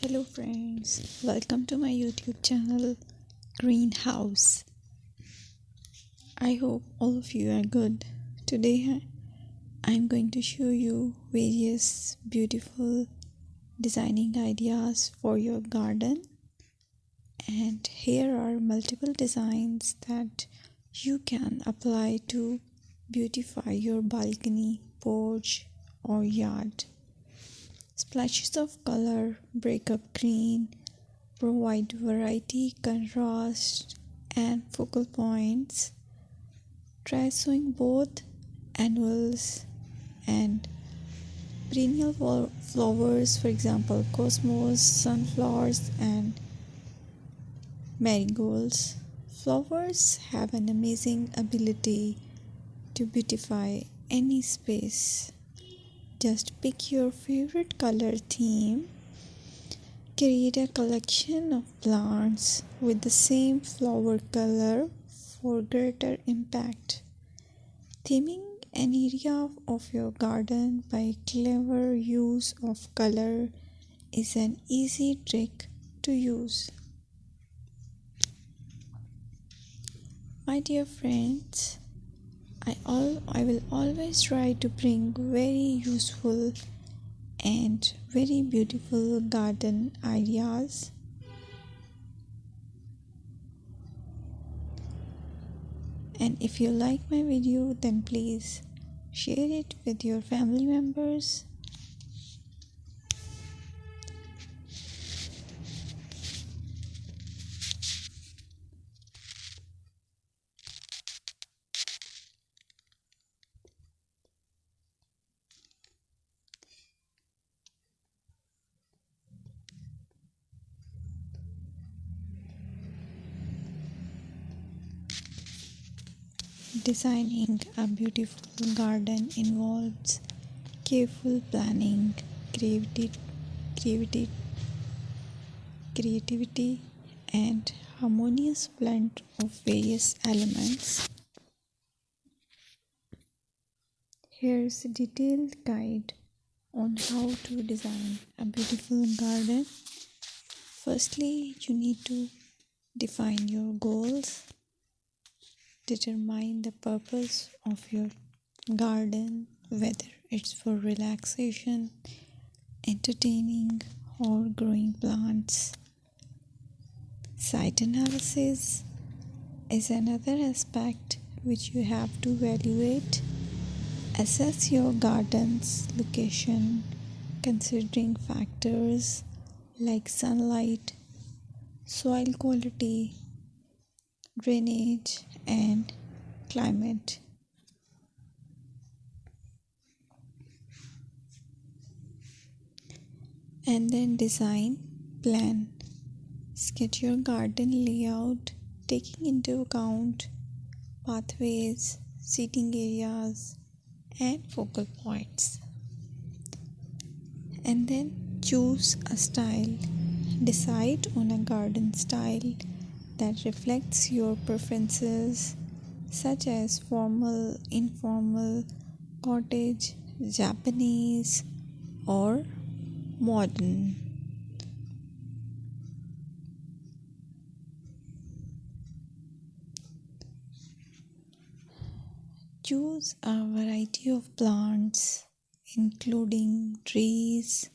Hello friends, welcome to my YouTube channel Greenhouse. I hope all of you are good. Today I'm going to show you various beautiful designing ideas for your garden, and here are multiple designs that you can apply to beautify your balcony, porch or yard. Splashes of color break up green, provide variety, contrast, and focal points. Try sowing both annuals and perennial flowers, for example, cosmos, sunflowers, and marigolds. Flowers have an amazing ability to beautify any space. Just pick your favorite color theme. Create a collection of plants with the same flower color for greater impact. Theming an area of your garden by clever use of color is an easy trick to use. My dear friends, I will always try to bring very useful and very beautiful garden ideas. And if you like my video, then please share it with your family members. Designing a beautiful garden involves careful planning, creativity, creativity, and harmonious blend of various elements. Here's a detailed guide on how to design a beautiful garden. Firstly, you need to define your goals. Determine the purpose of your garden, whether it's for relaxation, entertaining, or growing plants. Site analysis is another aspect which you have to evaluate. Assess your garden's location, considering factors like sunlight, soil quality, drainage, and climate. And then design, plan. Sketch your garden layout, taking into account pathways, seating areas, and focal points. And then choose a style. Decide on a garden style that reflects your preferences, such as formal, informal, cottage, Japanese, or modern. Choose a variety of plants, including trees,